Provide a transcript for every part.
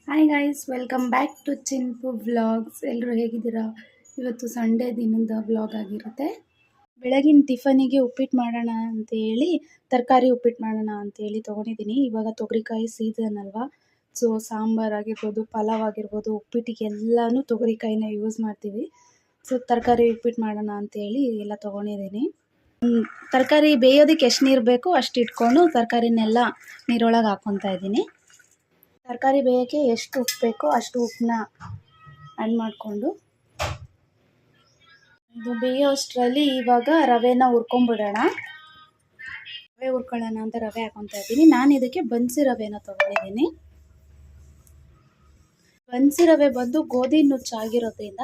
Hi guys, welcome back to Chinpu vlogs. ಎಲ್ಲರೂ ಹೇಗಿದ್ದೀರಾ? ಇವತ್ತು ಸಂಡೇ ದಿನದ ವ್ಲಾಗ್ ಆಗಿರುತ್ತೆ. ಬೆಳಗಿನ ಟಿಫನಿಗೆ ಉಪ್ಪಿಟ್ಟು ಮಾಡೋಣ ಅಂತೇಳಿ ತರಕಾರಿ ಉಪ್ಪಿಟ್ಟು ಮಾಡೋಣ ಅಂತೇಳಿ ತೊಗೊಂಡಿದ್ದೀನಿ. ಇವಾಗ ತೊಗರಿಕಾಯಿ ಸೀಸನ್ ಅಲ್ವಾ, ಸೊ ಸಾಂಬಾರು ಆಗಿರ್ಬೋದು, ಪಲಾವ್ ಆಗಿರ್ಬೋದು, ಉಪ್ಪಿಟ್ಟಿಗೆ ಎಲ್ಲನೂ ತೊಗರಿಕಾಯಿನ ಯೂಸ್ ಮಾಡ್ತೀವಿ. ಸೊ ತರಕಾರಿ ಉಪ್ಪಿಟ್ಟು ಮಾಡೋಣ ಅಂತೇಳಿ ಎಲ್ಲ ತೊಗೊಂಡಿದ್ದೀನಿ. ತರಕಾರಿ ಬೇಯೋದಕ್ಕೆ ಎಷ್ಟು ನೀರು ಬೇಕೋ ಅಷ್ಟು ಇಟ್ಕೊಂಡು ತರಕಾರಿನೆಲ್ಲ ನೀರೊಳಗೆ ಹಾಕ್ಕೊತಾ ಇದ್ದೀನಿ. ತರಕಾರಿ ಬೇಯೋಕ್ಕೆ ಎಷ್ಟು ಉಪ್ಪು ಬೇಕೋ ಅಷ್ಟು ಉಪ್ಪನ್ನ ಆ್ಯಡ್ ಮಾಡಿಕೊಂಡು ಇದು ಬೇಯೋ ಅಷ್ಟರಲ್ಲಿ ಇವಾಗ ರವೆನ ಹುರ್ಕೊಂಬಿಡೋಣ. ರವೆ ಹುರ್ಕೊಳ್ಳೋಣ ಅಂತ ರವೆ ಹಾಕೊತಾ ಇದ್ದೀನಿ. ನಾನು ಇದಕ್ಕೆ ಬನ್ಸಿ ರವೆನ ತೊಗೊಂಡಿದ್ದೀನಿ. ಬನ್ಸಿ ರವೆ ಬಂದು ಗೋಧಿ ನುಚ್ಚಾಗಿರೋದ್ರಿಂದ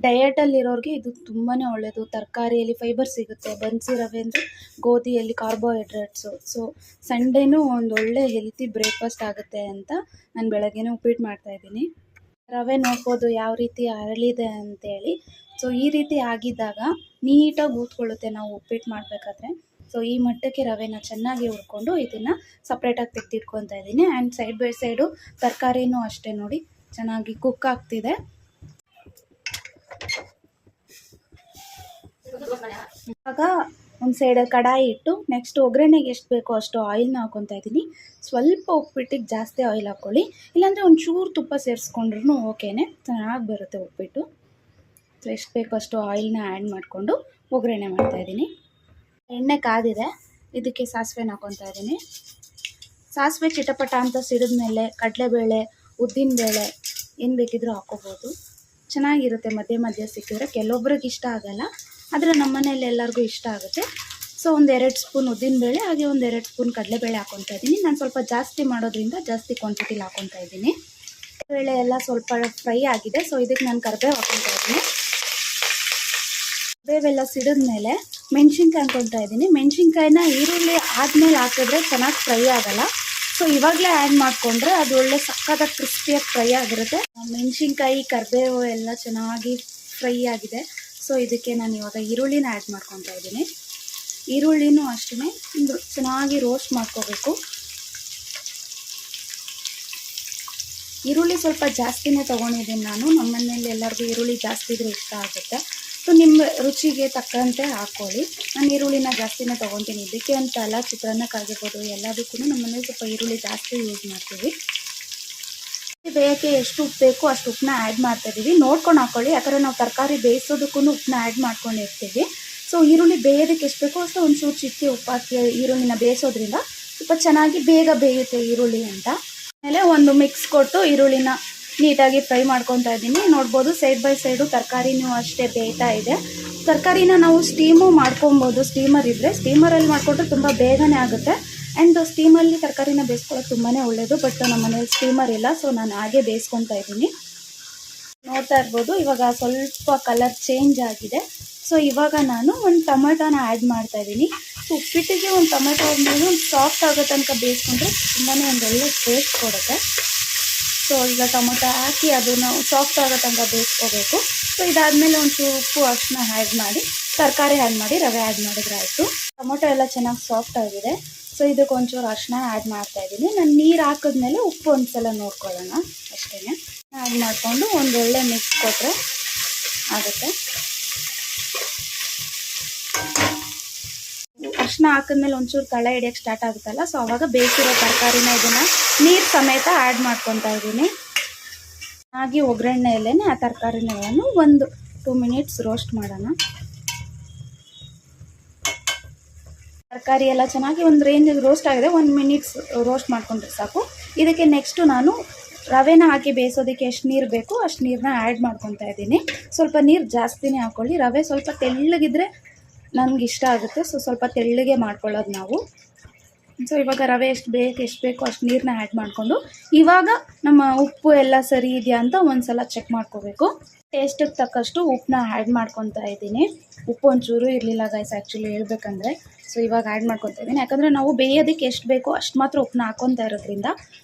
ಡಯಟಲ್ಲಿರೋರಿಗೆ ಇದು ತುಂಬಾ ಒಳ್ಳೆಯದು. ತರಕಾರಿಯಲ್ಲಿ ಫೈಬರ್ ಸಿಗುತ್ತೆ. ಬನ್ಸಿ ರವೆ ಅಂದರೆ ಗೋಧಿಯಲ್ಲಿ ಕಾರ್ಬೋಹೈಡ್ರೇಟ್ಸು. ಸೊ ಸಂಡೇನೂ ಒಂದು ಒಳ್ಳೆ ಹೆಲ್ತಿ ಬ್ರೇಕ್ಫಾಸ್ಟ್ ಆಗುತ್ತೆ ಅಂತ ನಾನು ಬೆಳಗ್ಗೆನೇ ಉಪ್ಪಿಟ್ಟು ಮಾಡ್ತಾಯಿದ್ದೀನಿ. ರವೆ ನೋಡ್ಬೋದು ಯಾವ ರೀತಿ ಅರಳಿದೆ ಅಂತೇಳಿ. ಸೊ ಈ ರೀತಿ ಆಗಿದ್ದಾಗ ನೀಟಾಗಿ ಊದ್ಕೊಳ್ಳುತ್ತೆ ನಾವು ಉಪ್ಪಿಟ್ಟು ಮಾಡಬೇಕಾದ್ರೆ. ಸೊ ಈ ಮಟ್ಟಕ್ಕೆ ರವೆನ ಚೆನ್ನಾಗಿ ಹುರ್ಕೊಂಡು ಇದನ್ನು ಸಪ್ರೇಟಾಗಿ ತೆಗೆದಿಟ್ಕೊತಾ ಇದ್ದೀನಿ. ಆ್ಯಂಡ್ ಸೈಡ್ ಬೈ ಸೈಡು ತರಕಾರಿನೂ ಅಷ್ಟೇ ನೋಡಿ ಚೆನ್ನಾಗಿ ಕುಕ್ ಆಗ್ತಿದೆ. ಇವಾಗ ಒಂದು ಸೈಡ್ ಕಡಾಯಿ ಇಟ್ಟು ನೆಕ್ಸ್ಟ್ ಒಗ್ಗರಣೆಗೆ ಎಷ್ಟು ಬೇಕೋ ಅಷ್ಟು ಆಯಿಲ್ನ ಹಾಕ್ಕೊತಾ ಇದ್ದೀನಿ. ಸ್ವಲ್ಪ ಉಪ್ಪಿಟ್ಟಿಗೆ ಜಾಸ್ತಿ ಆಯಿಲ್ ಹಾಕ್ಕೊಳ್ಳಿ, ಇಲ್ಲಾಂದರೆ ಒಂಚೂರು ತುಪ್ಪ ಸೇರಿಸ್ಕೊಂಡ್ರೂ ಓಕೆನೆ, ಚೆನ್ನಾಗಿ ಬರುತ್ತೆ ಉಪ್ಪಿಟ್ಟು. ಸೊ ಎಷ್ಟು ಬೇಕೋ ಅಷ್ಟು ಆಯಿಲ್ನ ಆ್ಯಡ್ ಮಾಡಿಕೊಂಡು ಒಗ್ಗರಣೆ ಮಾಡ್ತಾಯಿದ್ದೀನಿ. ಎಣ್ಣೆ ಕಾದಿದೆ, ಇದಕ್ಕೆ ಸಾಸಿವೆನ ಹಾಕ್ಕೊತಾ ಇದ್ದೀನಿ. ಸಾಸಿವೆ ಚಿಟಪಟ ಅಂತ ಸಿಡಿದ್ಮೇಲೆ ಕಡಲೆಬೇಳೆ, ಉದ್ದಿನಬೇಳೆ ಏನು ಬೇಕಿದ್ರೂ ಹಾಕ್ಕೋಬೋದು. ಚೆನ್ನಾಗಿರುತ್ತೆ ಮಧ್ಯೆ ಮಧ್ಯೆ ಸಿಕ್ಕಿದ್ರೆ. ಕೆಲವೊಬ್ರಿಗೆ ಇಷ್ಟ ಆಗೋಲ್ಲ, ಆದರೆ ನಮ್ಮ ಮನೇಲಿ ಎಲ್ಲರಿಗೂ ಇಷ್ಟ ಆಗುತ್ತೆ. ಸೊ ಒಂದು 2 ಸ್ಪೂನ್ ಉದ್ದಿನಬೇಳೆ ಹಾಗೆ ಒಂದು 2 ಸ್ಪೂನ್ ಕಡಲೆಬೇಳೆ ಹಾಕ್ಕೊತಾ ಇದ್ದೀನಿ. ನಾನು ಸ್ವಲ್ಪ ಜಾಸ್ತಿ ಮಾಡೋದ್ರಿಂದ ಜಾಸ್ತಿ ಕ್ವಾಂಟಿಟಿಲಿ ಹಾಕ್ಕೊತಾ ಇದ್ದೀನಿ. ಬೇಳೆ ಎಲ್ಲ ಸ್ವಲ್ಪ ಫ್ರೈ ಆಗಿದೆ. ಸೊ ಇದಕ್ಕೆ ನಾನು ಕರಿಬೇವು ಹಾಕ್ಕೊತಾ ಇದ್ದೀನಿ. ಕರಿಬೇವೆಲ್ಲ ಸಿಡಿದ್ಮೇಲೆ ಮೆಣಸಿನ್ಕಾಯಿ ಹಾಕ್ಕೊತಾ ಇದ್ದೀನಿ. ಮೆಣಸಿನ್ಕಾಯಿನ ಈರುಳ್ಳಿ ಆದಮೇಲೆ ಹಾಕಿದ್ರೆ ಚೆನ್ನಾಗಿ ಫ್ರೈ ಆಗೋಲ್ಲ. ಸೊ ಇವಾಗಲೇ ಆ್ಯಡ್ ಮಾಡಿಕೊಂಡ್ರೆ ಅದು ಒಳ್ಳೆ ಸಕ್ಕತ್ತಾಗಿ ಕ್ರಿಸ್ಪಿಯಾಗಿ ಫ್ರೈ ಆಗಿರುತ್ತೆ. ಮೆಣಸಿನ್ಕಾಯಿ ಕರಿಬೇವು ಎಲ್ಲ ಚೆನ್ನಾಗಿ ಫ್ರೈ ಆಗಿದೆ. ಸೊ ಇದಕ್ಕೆ ನಾನು ಇವಾಗ ಈರುಳ್ಳಿನ ಆ್ಯಡ್ ಮಾಡ್ಕೊತಾ ಇದ್ದೀನಿ. ಈರುಳ್ಳಿನೂ ಅಷ್ಟೇ ಚೆನ್ನಾಗಿ ರೋಸ್ಟ್ ಮಾಡ್ಕೋಬೇಕು. ಈರುಳ್ಳಿ ಸ್ವಲ್ಪ ಜಾಸ್ತಿನೇ ತೊಗೊಂಡಿದ್ದೀನಿ ನಾನು. ನಮ್ಮ ಮನೇಲಿ ಎಲ್ಲರಿಗೂ ಈರುಳ್ಳಿ ಜಾಸ್ತಿ ಇದ್ರೆ ಇಷ್ಟ ಆಗುತ್ತೆ. ಸೊ ನಿಮ್ಮ ರುಚಿಗೆ ತಕ್ಕಂತೆ ಹಾಕ್ಕೊಳ್ಳಿ. ನಾನು ಈರುಳ್ಳಿನ ಜಾಸ್ತಿನೇ ತೊಗೊತೀನಿ. ಇದಕ್ಕೆ ಅಂತ ಅಲ್ಲ, ಚಿತ್ರಾನ್ನಕ್ಕಾಗಿರ್ಬೋದು ಎಲ್ಲದಕ್ಕೂ ನಮ್ಮ ಮನೇಲಿ ಸ್ವಲ್ಪ ಈರುಳ್ಳಿ ಜಾಸ್ತಿ ಯೂಸ್ ಮಾಡ್ತೀವಿ. ಬೇಯೋಕ್ಕೆ ಎಷ್ಟು ಉಪ್ಪು ಬೇಕೋ ಅಷ್ಟು ಉಪ್ಪನ್ನ ಆ್ಯಡ್ ಮಾಡ್ತಾಯಿದ್ದೀವಿ. ನೋಡ್ಕೊಂಡು ಹಾಕ್ಕೊಳ್ಳಿ, ಯಾಕಂದರೆ ನಾವು ತರಕಾರಿ ಬೇಯಿಸೋದಕ್ಕೂ ಉಪ್ಪನ್ನ ಆ್ಯಡ್ ಮಾಡ್ಕೊಂಡಿರ್ತೀವಿ. ಸೊ ಈರುಳ್ಳಿ ಬೇಯೋದಕ್ಕೆ ಎಷ್ಟು ಬೇಕೋ ಅಷ್ಟು ಒಂಚೂರು ಚಿಕ್ಕಿ ಉಪ್ಪು ಹಾಕಿ ಈರುಳ್ಳಿನ ಬೇಯಿಸೋದ್ರಿಂದ ಸ್ವಲ್ಪ ಚೆನ್ನಾಗಿ ಬೇಗ ಬೇಯುತ್ತೆ ಈರುಳ್ಳಿ ಅಂತ. ಆಮೇಲೆ ಒಂದು ಮಿಕ್ಸ್ ಕೊಟ್ಟು ಈರುಳ್ಳಿನ ನೀಟಾಗಿ ಫ್ರೈ ಮಾಡ್ಕೊತಾ ಇದ್ದೀನಿ. ನೋಡ್ಬೋದು ಸೈಡ್ ಬೈ ಸೈಡು ತರಕಾರಿನೂ ಅಷ್ಟೇ ಬೇಯ್ತಾ ಇದೆ. ತರಕಾರಿನ ನಾವು ಸ್ಟೀಮು ಮಾಡ್ಕೊಬೋದು. ಸ್ಟೀಮರ್ ಇದ್ದರೆ ಸ್ಟೀಮರಲ್ಲಿ ಮಾಡಿಕೊಂಡ್ರೆ ತುಂಬ ಬೇಗನೆ ಆಗುತ್ತೆ. ಆ್ಯಂಡ್ ಸ್ಟೀಮಲ್ಲಿ ತರಕಾರಿನ ಬೇಯಿಸ್ಕೊಳ್ಳೋದು ತುಂಬಾ ಒಳ್ಳೆಯದು. ಬಟ್ ನಮ್ಮ ಮನೇಲಿ ಸ್ಟೀಮರ್ ಇಲ್ಲ, ಸೊ ನಾನು ಹಾಗೆ ಬೇಯಿಸ್ಕೊತಾ ಇದ್ದೀನಿ. ನೋಡ್ತಾ ಇರ್ಬೋದು ಇವಾಗ ಸ್ವಲ್ಪ ಕಲರ್ ಚೇಂಜ್ ಆಗಿದೆ. ಸೊ ಇವಾಗ ನಾನು ಒಂದು ಟೊಮೆಟೊನ ಆ್ಯಡ್ ಮಾಡ್ತಾಯಿದ್ದೀನಿ. ಸೊ ಉಪ್ಪಿಟ್ಟಿಗೆ ಒಂದು ಟೊಮೆಟೊ ಆದಮೇಲೆ ಒಂದು ಸಾಫ್ಟ್ ಆಗೋ ತನಕ ಬೇಯಿಸ್ಕೊಂಡ್ರೆ ತುಂಬಾ ಒಂದು ಒಳ್ಳೆ ಟೇಸ್ಟ್ ಕೊಡುತ್ತೆ. ಸೊ ಈಗ ಟೊಮೊಟೊ ಹಾಕಿ ಅದನ್ನು ಸಾಫ್ಟ್ ಆಗೋ ತನಕ ಬೇಯಿಸ್ಕೋಬೇಕು. ಸೊ ಇದಾದಮೇಲೆ ಒಂಚೂರು ಉಪ್ಪು ಅರಿಶಿನ ಆ್ಯಡ್ ಮಾಡಿ ತರಕಾರಿ ಆ್ಯಡ್ ಮಾಡಿ ರವೆ ಆ್ಯಡ್ ಮಾಡಿದ್ರೆ ಆಯಿತು. ಟೊಮೊಟೊ ಎಲ್ಲ ಚೆನ್ನಾಗಿ ಸಾಫ್ಟ್ ಆಗಿದೆ. ಸೊ ಇದಕ್ಕೆ ಒಂಚೂರು ಅರಿಶಿನ ಆ್ಯಡ್ ಮಾಡ್ತಾಯಿದ್ದೀನಿ. ನಾನು ನೀರು ಹಾಕಿದ್ಮೇಲೆ ಉಪ್ಪು ಒಂದು ಸಲ ನೋಡ್ಕೊಳ್ಳೋಣ ಅಷ್ಟೇ. ಆ್ಯಡ್ ಮಾಡಿಕೊಂಡು ಒಂದು ಒಳ್ಳೆ ಮಿಕ್ಸ್ ಕೊಟ್ಟರೆ ಆಗುತ್ತೆ. ಅರಿಶಿನ ಹಾಕಿದ್ಮೇಲೆ ಒಂಚೂರು ತಳ ಹಿಡಿಯೋಕ್ಕೆ ಸ್ಟಾರ್ಟ್ ಆಗುತ್ತಲ್ಲ, ಸೊ ಆವಾಗ ಬೇಯಿಸಿರೋ ತರಕಾರಿನ ಇದನ್ನು ನೀರು ಸಮೇತ ಆ್ಯಡ್ ಮಾಡ್ಕೊತಾ ಇದ್ದೀನಿ. ಹಾಗೆ ಒಗ್ಗರಣೆಯಲ್ಲೇ ಆ ತರಕಾರಿನೆಲ್ಲನೂ ಒಂದು 2 ಮಿನಿಟ್ಸ್ ರೋಸ್ಟ್ ಮಾಡೋಣ. ತರಕಾರಿ ಎಲ್ಲ ಚೆನ್ನಾಗಿ ಒಂದು ರೇಂಜಿಗೆ ರೋಸ್ಟ್ ಆಗಿದೆ. 1 ಮಿನಿಟ್ಸ್ ರೋಸ್ಟ್ ಮಾಡಿಕೊಂಡ್ರೆ ಸಾಕು. ಇದಕ್ಕೆ ನೆಕ್ಸ್ಟು ನಾನು ರವೆನ ಹಾಕಿ ಬೇಯಿಸೋದಕ್ಕೆ ಎಷ್ಟು ನೀರು ಬೇಕೋ ಅಷ್ಟು ನೀರನ್ನ ಆ್ಯಡ್ ಮಾಡ್ಕೊತಾ ಇದ್ದೀನಿ. ಸ್ವಲ್ಪ ನೀರು ಜಾಸ್ತಿನೇ ಹಾಕ್ಕೊಳ್ಳಿ. ರವೆ ಸ್ವಲ್ಪ ತೆಳ್ಳಗಿದ್ರೆ ನನಗೆ ಇಷ್ಟ ಆಗುತ್ತೆ. ಸೊ ಸ್ವಲ್ಪ ತೆಳ್ಳಗೆ ಮಾಡ್ಕೊಳ್ಳೋದು ನಾವು. ಸೊ ಇವಾಗ ರವೆ ಎಷ್ಟು ಬೇಕೋ ಅಷ್ಟು ನೀರನ್ನ ಆ್ಯಡ್ ಮಾಡಿಕೊಂಡು ಇವಾಗ ನಮ್ಮ ಉಪ್ಪು ಎಲ್ಲ ಸರಿ ಇದೆಯಾ ಅಂತ ಒಂದು ಸಲ ಚೆಕ್ ಮಾಡ್ಕೋಬೇಕು. ಟೇಸ್ಟಿಗೆ ತಕ್ಕಷ್ಟು ಉಪ್ಪನ್ನ ಆ್ಯಡ್ ಮಾಡ್ಕೊತಾ ಇದ್ದೀನಿ. ಉಪ್ಪು ಒಂಚೂರು ಇರಲಿಲ್ಲ ಗೈಸ್ ಆ್ಯಕ್ಚುಲಿ ಹೇಳ್ಬೇಕಂದ್ರೆ. ಸೊ ಇವಾಗ ಆ್ಯಡ್ ಮಾಡ್ಕೊತಾ ಇದ್ದೀನಿ, ಯಾಕಂದರೆ ನಾವು ಬೇಯೋದಕ್ಕೆ ಎಷ್ಟು ಬೇಕೋ ಅಷ್ಟು ಮಾತ್ರ ಉಪ್ಪನ್ನ ಹಾಕ್ಕೊತಾ ಇರೋದ್ರಿಂದ.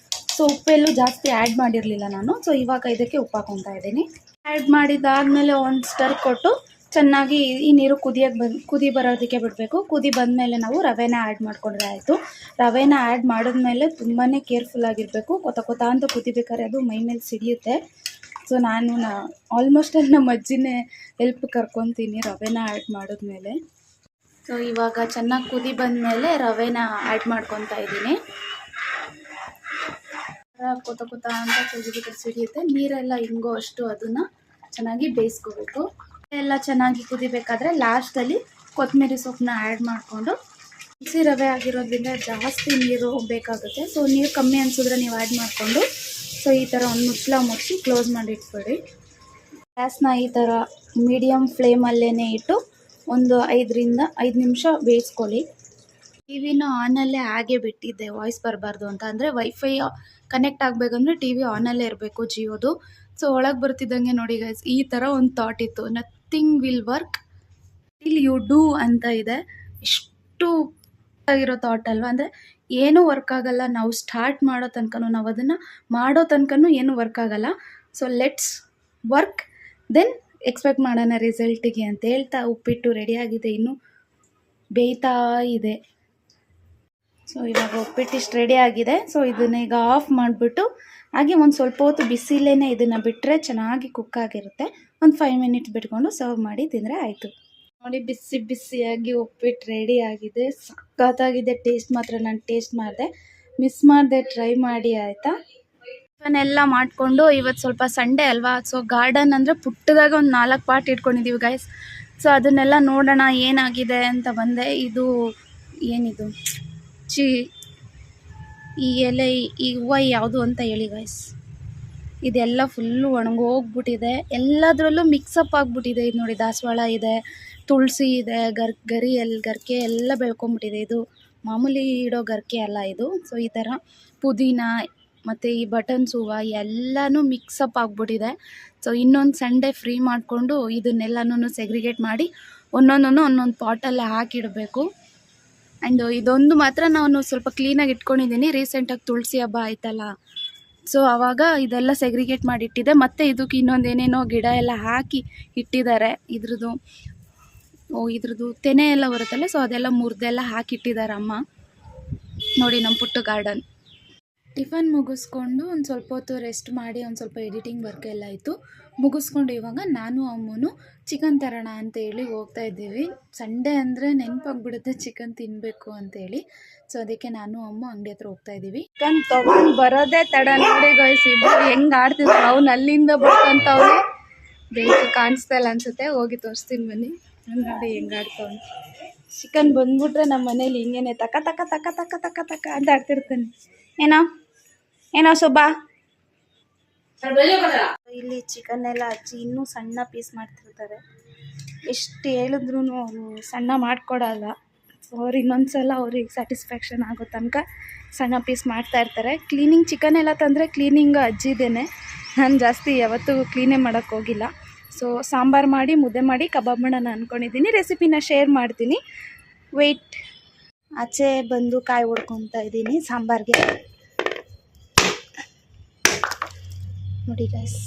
ಸೊ ಉಪ್ಪೆಲ್ಲೂ ಜಾಸ್ತಿ ಆ್ಯಡ್ ಮಾಡಿರಲಿಲ್ಲ ನಾನು. ಸೊ ಇವಾಗ ಇದಕ್ಕೆ ಉಪ್ಪು ಹಾಕ್ಕೊತಾ ಇದ್ದೀನಿ. ಆ್ಯಡ್ ಮಾಡಿದ್ದಾದಮೇಲೆ ಒಂದು ಸ್ಟರ್ ಕೊಟ್ಟು ಚೆನ್ನಾಗಿ ಈ ನೀರು ಕುದಿ ಬರೋದಕ್ಕೆ ಬಿಡಬೇಕು. ಕುದಿ ಬಂದಮೇಲೆ ನಾವು ರವೆನ ಆ್ಯಡ್ ಮಾಡಿಕೊಂಡ್ರೆ ಆಯಿತು. ರವೆನ ಆ್ಯಡ್ ಮಾಡಿದ್ಮೇಲೆ ತುಂಬಾ ಕೇರ್ಫುಲ್ ಆಗಿರಬೇಕು. ಕೊತ ಅಂತ ಕುದಿಬೇಕಾದ್ರೆ ಅದು ಮೈ ಮೇಲೆ ಸಿಡಿಯುತ್ತೆ. ಸೊ ನಾನು ಆಲ್ಮೋಸ್ಟ್ ನಮ್ಮ ಅಜ್ಜಿನೇ ಹೆಲ್ಪ್ ಕರ್ಕೊತೀನಿ ರವೆನ ಆ್ಯಡ್ ಮಾಡಿದ್ಮೇಲೆ. ಸೊ ಇವಾಗ ಚೆನ್ನಾಗಿ ಕುದಿ ಬಂದಮೇಲೆ ರವೆನ ಆ್ಯಡ್ ಮಾಡ್ಕೊತಾ ಇದ್ದೀನಿ. ಕೊತ ಅಂತ ಕುದಿಬೇಕಾದ್ರೆ ಸಿಡಿಯುತ್ತೆ. ನೀರೆಲ್ಲ ಹಿಂಗೋ ಅಷ್ಟು ಅದನ್ನು ಚೆನ್ನಾಗಿ ಬೇಯಿಸ್ಕೋಬೇಕು. ಎಲ್ಲ ಚೆನ್ನಾಗಿ ಕುದಿಬೇಕಾದ್ರೆ ಲಾಸ್ಟಲ್ಲಿ ಕೊತ್ತಂಬರಿ ಸೊಪ್ಪನ್ನ ಆ್ಯಡ್ ಮಾಡಿಕೊಂಡು, ಬಿಸಿ ರವೆ ಆಗಿರೋದ್ರಿಂದ ಜಾಸ್ತಿ ನೀರು ಬೇಕಾಗುತ್ತೆ. ಸೊ ನೀರು ಕಮ್ಮಿ ಅನಿಸಿದ್ರೆ ನೀವು ಆ್ಯಡ್ ಮಾಡಿಕೊಂಡು ಸೊ ಈ ಥರ ಒಂದು ಮುಚ್ಚಳ ಮುಚ್ಚಿ ಕ್ಲೋಸ್ ಮಾಡಿ ಇಟ್ಬಿಡಿ. ಗ್ಯಾಸ್ನ ಈ ಥರ ಮೀಡಿಯಮ್ ಫ್ಲೇಮಲ್ಲೇ ಇಟ್ಟು ಒಂದು 5 ನಿಮಿಷ ಬೇಯಿಸ್ಕೊಳ್ಳಿ. ಟಿ ವಿನ ಆನಲ್ಲೇ ಹಾಗೆ ಬಿಟ್ಟಿದ್ದೆ, ವಾಯ್ಸ್ ಬರಬಾರ್ದು ಅಂತ. ಅಂದರೆ ವೈಫೈ ಕನೆಕ್ಟ್ ಆಗಬೇಕಂದ್ರೆ ಟಿ ವಿ ಆನಲ್ಲೇ ಇರಬೇಕು ಜಿಯೋದು. ಸೊ ಒಳಗೆ ಬರ್ತಿದ್ದಂಗೆ ನೋಡಿ ಗೈಸ್, ಈ ಥರ ಒಂದು ಥಾಟ್ ಇತ್ತು, nothing will work till you do ಅಂತ ಇದೆ. ಎಷ್ಟು ಆಗಿರೋ ಥಾಟ್ ಅಲ್ವಾ. ಅಂದರೆ ಏನೂ ವರ್ಕ್ ಆಗಲ್ಲ, ನಾವು ಸ್ಟಾರ್ಟ್ ಮಾಡೋ ತನಕನೂ, ನಾವು ಅದನ್ನು ಮಾಡೋ ತನಕನೂ ಏನೂ ವರ್ಕ್ ಆಗಲ್ಲ. So let's work then expect ಮಾಡೋಣ ರಿಸಲ್ಟಿಗೆ ಅಂತ ಹೇಳ್ತಾ ಉಪ್ಪಿಟ್ಟು ರೆಡಿಯಾಗಿದೆ, ಇನ್ನೂ ಬೇಯ್ತಾ ಇದೆ. ಸೊ ಇವಾಗ ಉಪ್ಪಿಟ್ಟಿಷ್ಟು ರೆಡಿ ಆಗಿದೆ. ಸೊ ಇದನ್ನ ಈಗ ಆಫ್ ಮಾಡಿಬಿಟ್ಟು ಹಾಗೆ ಒಂದು ಸ್ವಲ್ಪ ಹೊತ್ತು ಬಿಸಿಲೇ ಇದನ್ನು ಬಿಟ್ಟರೆ ಚೆನ್ನಾಗಿ ಕುಕ್ ಆಗಿರುತ್ತೆ. ಒಂದು 5 ಮಿನಿಟ್ಸ್ ಬಿಟ್ಕೊಂಡು ಸರ್ವ್ ಮಾಡಿ ತಿಂದರೆ ಆಯಿತು. ನೋಡಿ ಬಿಸಿಯಾಗಿ ಉಪ್ಪಿಟ್ಟು ರೆಡಿ ಆಗಿದೆ. ಸಖತ್ತಾಗಿದೆ. ಟೇಸ್ಟ್ ಮಾತ್ರ ನಾನು ಟೇಸ್ಟ್ ಮಾಡಿದೆ, ಮಿಸ್ ಮಾಡಿದೆ, ಟ್ರೈ ಮಾಡಿ ಆಯಿತಾ. ಟಿಫನೆಲ್ಲ ಮಾಡಿಕೊಂಡು ಇವತ್ತು ಸ್ವಲ್ಪ ಸಂಡೇ ಅಲ್ವಾ, ಸೊ ಗಾರ್ಡನ್ ಅಂದರೆ ಪುಟ್ಟದಾಗ ಒಂದು 4 ಪಾಟ್ ಇಟ್ಕೊಂಡಿದ್ದೀವಿ ಗೈಸ್. ಸೊ ಅದನ್ನೆಲ್ಲ ನೋಡೋಣ ಏನಾಗಿದೆ ಅಂತ ಬಂದೆ. ಇದು ಏನಿದು ಈ ಎಲೆ, ಈ ಹೂವು ಯಾವುದು ಅಂತ ಹೇಳಿ ಗೈಸ್. ಇದೆಲ್ಲ ಫುಲ್ಲು ಒಣಗೋಗ್ಬಿಟ್ಟಿದೆ, ಎಲ್ಲದರಲ್ಲೂ ಮಿಕ್ಸಪ್ ಆಗಿಬಿಟ್ಟಿದೆ. ಇದು ನೋಡಿ, ದಾಸವಾಳ ಇದೆ, ತುಳಸಿ ಇದೆ, ಗರಿಕೆ ಎಲ್ಲ ಬೆಳ್ಕೊಂಬಿಟ್ಟಿದೆ. ಇದು ಮಾಮೂಲಿ ಇಡೋ ಗರಿಕೆ ಅಲ್ಲ ಇದು. ಸೊ ಈ ಥರ ಪುದೀನ ಮತ್ತು ಈ ಬಟನ್ಸ್ ಹೂವು ಎಲ್ಲನೂ ಮಿಕ್ಸಪ್ ಆಗಿಬಿಟ್ಟಿದೆ. ಸೊ ಇನ್ನೊಂದು ಸಂಡೇ ಫ್ರೀ ಮಾಡಿಕೊಂಡು ಇದನ್ನೆಲ್ಲನೂ ಸೆಗ್ರಿಗೇಟ್ ಮಾಡಿ ಒಂದೊಂದು ಪಾಟಲ್ಲೇ ಹಾಕಿಡಬೇಕು. ಆ್ಯಂಡ್ ಇದೊಂದು ಮಾತ್ರ ನಾನು ಸ್ವಲ್ಪ ಕ್ಲೀನಾಗಿ ಇಟ್ಕೊಂಡಿದ್ದೀನಿ. ರೀಸೆಂಟಾಗಿ ತುಳಸಿ ಹಬ್ಬ ಆಯ್ತಲ್ಲ, ಸೊ ಆವಾಗ ಇದೆಲ್ಲ ಸೆಗ್ರಿಗೇಟ್ ಮಾಡಿ ಇಟ್ಟಿದ್ದೆ. ಮತ್ತು ಇದಕ್ಕೆ ಇನ್ನೊಂದು ಏನೇನೋ ಗಿಡ ಎಲ್ಲ ಹಾಕಿ ಇಟ್ಟಿದ್ದಾರೆ. ಇದ್ರದ್ದು ತೆನೆ ಎಲ್ಲ ಬರುತ್ತಲ್ಲ, ಸೊ ಅದೆಲ್ಲ ಮುರಿದೆಲ್ಲ ಹಾಕಿಟ್ಟಿದ್ದಾರೆ ಅಮ್ಮ. ನೋಡಿ ನಮ್ಮ ಪುಟ್ಟ ಗಾರ್ಡನ್. ಟಿಫನ್ ಮುಗಿಸ್ಕೊಂಡು ಒಂದು ಸ್ವಲ್ಪ ಹೊತ್ತು ರೆಸ್ಟ್ ಮಾಡಿ ಒಂದು ಸ್ವಲ್ಪ ಎಡಿಟಿಂಗ್ ವರ್ಕ್ ಎಲ್ಲ ಇತ್ತು, ಮುಗಿಸ್ಕೊಂಡು ಇವಾಗ ನಾನು ಅಮ್ಮನು ಚಿಕನ್ ತರೋಣ ಅಂತ ಹೇಳಿ ಹೋಗ್ತಾ ಇದ್ದೀವಿ. ಸಂಡೇ ಅಂದರೆ ನೆನಪಾಗ್ಬಿಡುತ್ತೆ ಚಿಕನ್ ತಿನ್ನಬೇಕು ಅಂತೇಳಿ. ಸೊ ಅದಕ್ಕೆ ನಾನು ಅಮ್ಮ ಅಂಗಡಿ ಹತ್ರ ಹೋಗ್ತಾ ಇದ್ದೀವಿ. ಚಿಕನ್ ತೊಗೊಂಡು ಬರೋದೇ ತಡ. ನೋಡಿ ಗೈಸ್, ಇಬ್ಬರು ಹೆಂಗೆ ಆಡ್ತಿದ್ರು. ಅವ್ನು ಅಲ್ಲಿಂದ ಬರ್ಕಂತವ್ರೆ, ಬೆಳಕು ಕಾಣಿಸ್ತಾ ಇಲ್ಲ ಅನ್ಸುತ್ತೆ, ಹೋಗಿ ತೋರಿಸ್ತೀನಿ ಬನ್ನಿ. ನೋಡಿ ಹೆಂಗೆ ಆಡ್ತವ್ನು. ಚಿಕನ್ ಬಂದ್ಬಿಟ್ರೆ ನಮ್ಮ ಮನೇಲಿ ಹಿಂಗೇನೆ ತಕ ತಕ ತಕ ತಕ ತಕ ತಕ ಅಂತ ಆಡ್ತಿರ್ತಾನೆ. ಏನೋ ಸುಬ್ಬಾ. ಇಲ್ಲಿ ಚಿಕನ್ ಎಲ್ಲ ಹಚ್ಚಿ ಇನ್ನೂ ಸಣ್ಣ ಪೀಸ್ ಮಾಡ್ತಿರ್ತಾರೆ. ಎಷ್ಟು ಹೇಳಿದ್ರು ಅವರು ಸಣ್ಣ ಮಾಡಿಕೊಡಲ್ಲ. ಸೊ ಅವ್ರು ಇನ್ನೊಂದ್ಸಲ ಅವ್ರಿಗೆ ಸ್ಯಾಟಿಸ್ಫ್ಯಾಕ್ಷನ್ ಆಗೋ ತನಕ ಸಣ್ಣ ಪೀಸ್ ಮಾಡ್ತಾ ಇರ್ತಾರೆ. ಕ್ಲೀನಿಂಗ್ ಚಿಕನ್ ಎಲ್ಲ ತಂದರೆ ಕ್ಲೀನಿಂಗ್ ಅಜ್ಜಿದೇನೆ, ನಾನು ಜಾಸ್ತಿ ಯಾವತ್ತೂ ಕ್ಲೀನೇ ಮಾಡೋಕ್ಕೆ ಹೋಗಿಲ್ಲ. ಸೊ ಸಾಂಬಾರು ಮಾಡಿ ಮುದ್ದೆ ಮಾಡಿ ಕಬಾಬ್ ಮಾಡೋಣ ಅಂದ್ಕೊಂಡಿದ್ದೀನಿ. ರೆಸಿಪಿನ ಶೇರ್ ಮಾಡ್ತೀನಿ, ವೆಯ್ಟ್. ಆಚೆ ಬಂದು ಕಾಯಿ ಹೊಡ್ಕೊತಾ ಇದ್ದೀನಿ ಸಾಂಬಾರಿಗೆ. ನೋಡಿ ಗೈಸ್,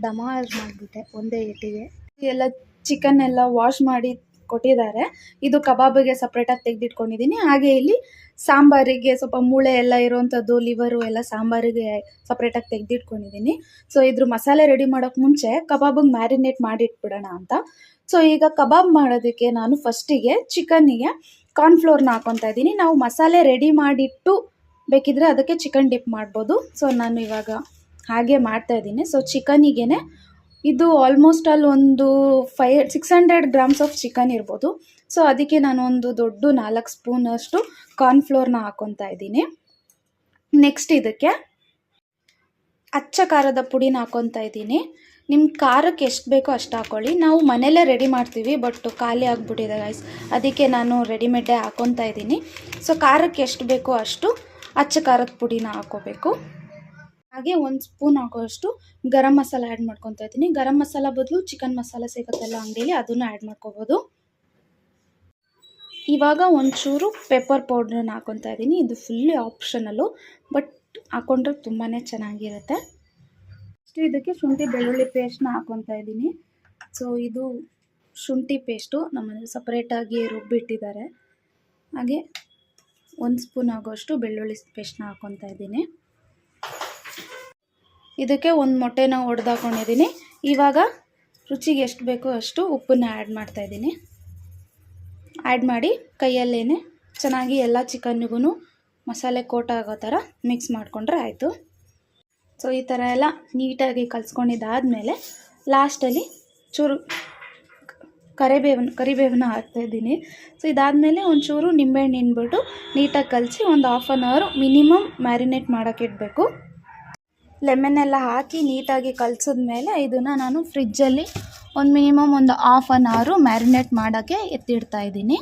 ಡಮಾರ್ ಮಾಡಿಬಿಟ್ಟೆ ಒಂದೇ ಏಟಿಗೆ. ಎಲ್ಲ ಚಿಕನ್ ಎಲ್ಲ ವಾಶ್ ಮಾಡಿ ಕೊಟ್ಟಿದ್ದಾರೆ. ಇದು ಕಬಾಬಿಗೆ ಸಪ್ರೇಟಾಗಿ ತೆಗೆದಿಟ್ಕೊಂಡಿದ್ದೀನಿ. ಹಾಗೆ ಇಲ್ಲಿ ಸಾಂಬಾರಿಗೆ ಸ್ವಲ್ಪ ಮೂಳೆ ಎಲ್ಲ ಇರೋವಂಥದ್ದು, ಲಿವರು ಎಲ್ಲ ಸಾಂಬಾರಿಗೆ ಸಪ್ರೇಟಾಗಿ ತೆಗೆದಿಟ್ಕೊಂಡಿದ್ದೀನಿ. ಸೊ ಇದ್ರ ಮಸಾಲೆ ರೆಡಿ ಮಾಡೋಕ್ಕೆ ಮುಂಚೆ ಕಬಾಬಿಗೆ ಮ್ಯಾರಿನೇಟ್ ಮಾಡಿಟ್ಬಿಡೋಣ ಅಂತ. ಸೊ ಈಗ ಕಬಾಬ್ ಮಾಡೋದಕ್ಕೆ ನಾನು ಫಸ್ಟಿಗೆ ಚಿಕನ್ನಿಗೆ ಕಾರ್ನ್ಫ್ಲೋರ್ನ ಹಾಕ್ಕೊತಾ ಇದ್ದೀನಿ. ನಾವು ಮಸಾಲೆ ರೆಡಿ ಮಾಡಿಟ್ಟು ಬೇಕಿದ್ರೆ ಅದಕ್ಕೆ ಚಿಕನ್ ಡಿಪ್ ಮಾಡ್ಬೋದು. ಸೊ ನಾನು ಇವಾಗ ಹಾಗೆ ಮಾಡ್ತಾಯಿದ್ದೀನಿ. ಸೊ ಚಿಕನಿಗೆ ಇದು ಆಲ್ಮೋಸ್ಟ್ ಅಲ್ಲಿ ಒಂದು 600 ಗ್ರಾಮ್ಸ್ ಆಫ್ ಚಿಕನ್ ಇರ್ಬೋದು. ಸೊ ಅದಕ್ಕೆ ನಾನು ಒಂದು ದೊಡ್ಡ 4 ಸ್ಪೂನಷ್ಟು ಕಾರ್ನ್ಫ್ಲೋರ್ನ ಹಾಕ್ಕೊತಾ ಇದ್ದೀನಿ. ನೆಕ್ಸ್ಟ್ ಇದಕ್ಕೆ ಅಚ್ಚ ಖಾರದ ಪುಡಿನ ಹಾಕ್ಕೊತಾ ಇದ್ದೀನಿ. ನಿಮ್ಮ ಖಾರಕ್ಕೆ ಎಷ್ಟು ಬೇಕೋ ಅಷ್ಟು ಹಾಕ್ಕೊಳ್ಳಿ. ನಾವು ಮನೆಯಲ್ಲೇ ರೆಡಿ ಮಾಡ್ತೀವಿ, ಬಟ್ ಖಾಲಿ ಆಗಿಬಿಟ್ಟಿದೆ ಗೈಸ್, ಅದಕ್ಕೆ ನಾನು ರೆಡಿಮೇಡೇ ಹಾಕ್ಕೊತಾ ಇದ್ದೀನಿ. ಸೊ ಖಾರಕ್ಕೆ ಎಷ್ಟು ಬೇಕೋ ಅಷ್ಟು ಅಚ್ಚ ಖಾರದ ಪುಡಿನ ಹಾಕ್ಕೋಬೇಕು. ಹಾಗೆ 1 ಸ್ಪೂನ್ ಹಾಕೋಷ್ಟು ಗರಂ ಮಸಾಲ ಆ್ಯಡ್ ಮಾಡ್ಕೊತಾ ಇದ್ದೀನಿ. ಗರಂ ಮಸಾಲ ಬದಲು ಚಿಕನ್ ಮಸಾಲ ಸಿಗುತ್ತಲ್ಲ ಅಂಗಡಿಯಲ್ಲಿ, ಅದನ್ನು ಆ್ಯಡ್ ಮಾಡ್ಕೋಬೋದು. ಇವಾಗ ಒಂಚೂರು ಪೆಪ್ಪರ್ ಪೌಡ್ರನ್ನ ಹಾಕ್ಕೊತಾ ಇದ್ದೀನಿ. ಇದು ಫುಲ್ಲಿ ಆಪ್ಷನಲ್ಲು, ಬಟ್ ಹಾಕ್ಕೊಂಡ್ರೆ ತುಂಬಾ ಚೆನ್ನಾಗಿರುತ್ತೆ. ಇದಕ್ಕೆ ಶುಂಠಿ ಬೆಳ್ಳುಳ್ಳಿ ಪೇಸ್ಟ್ನ ಹಾಕ್ಕೊತಾ ಇದ್ದೀನಿ. ಸೊ ಇದು ಶುಂಠಿ ಪೇಸ್ಟು ನಮ್ಮಲ್ಲಿ ಸಪ್ರೇಟಾಗಿ ರುಬ್ಬಿಟ್ಟಿದ್ದಾರೆ. ಹಾಗೆ 1 ಸ್ಪೂನ್ ಆಗೋಷ್ಟು ಬೆಳ್ಳುಳ್ಳಿ ಪೇಸ್ಟ್ನ ಹಾಕ್ಕೊತಾ ಇದ್ದೀನಿ. ಇದಕ್ಕೆ 1 ಮೊಟ್ಟೆನ ಒಡೆದಾಕೊಂಡಿದ್ದೀನಿ. ಇವಾಗ ರುಚಿಗೆ ಎಷ್ಟು ಬೇಕೋ ಅಷ್ಟು ಉಪ್ಪನ್ನ ಆ್ಯಡ್ ಮಾಡ್ತಾಯಿದ್ದೀನಿ. ಆ್ಯಡ್ ಮಾಡಿ ಕೈಯಲ್ಲೇ ಚೆನ್ನಾಗಿ ಎಲ್ಲ ಚಿಕನ್ನಿಗೂ ಮಸಾಲೆ ಕೋಟ್ ಆಗೋ ಥರ ಮಿಕ್ಸ್ ಮಾಡಿಕೊಂಡ್ರೆ ಆಯಿತು. ಸೊ ಈ ಥರ ಎಲ್ಲ ನೀಟಾಗಿ ಕಲಿಸ್ಕೊಂಡಿದ್ದಾದಮೇಲೆ ಲಾಸ್ಟಲ್ಲಿ ಚೂರು ಕರಿಬೇವನ್ನ ಹಾಕ್ತಾಯಿದ್ದೀನಿ. ಸೊ ಇದಾದಮೇಲೆ ಒಂಚೂರು ನಿಂಬೆಹಣ್ಣು ಹಿಂಡ್ಬಿಟ್ಟು ನೀಟಾಗಿ ಕಲಸಿ ಒಂದು 1/2 ಅವರ್ ಮಿನಿಮಮ್ ಮ್ಯಾರಿನೇಟ್ ಮಾಡೋಕ್ಕೆ ಇಡಬೇಕು. ಲೆಮನ್ನೆಲ್ಲ ಹಾಕಿ ನೀಟಾಗಿ ಕಲಸಿದ್ಮೇಲೆ ಇದನ್ನು ನಾನು ಫ್ರಿಜ್ಜಲ್ಲಿ ಮಿನಿಮಮ್ ಒಂದು 1/2 ಅವರ್ ಮ್ಯಾರಿನೇಟ್ ಮಾಡೋಕ್ಕೆ ಎತ್ತಿಡ್ತಾ ಇದ್ದೀನಿ.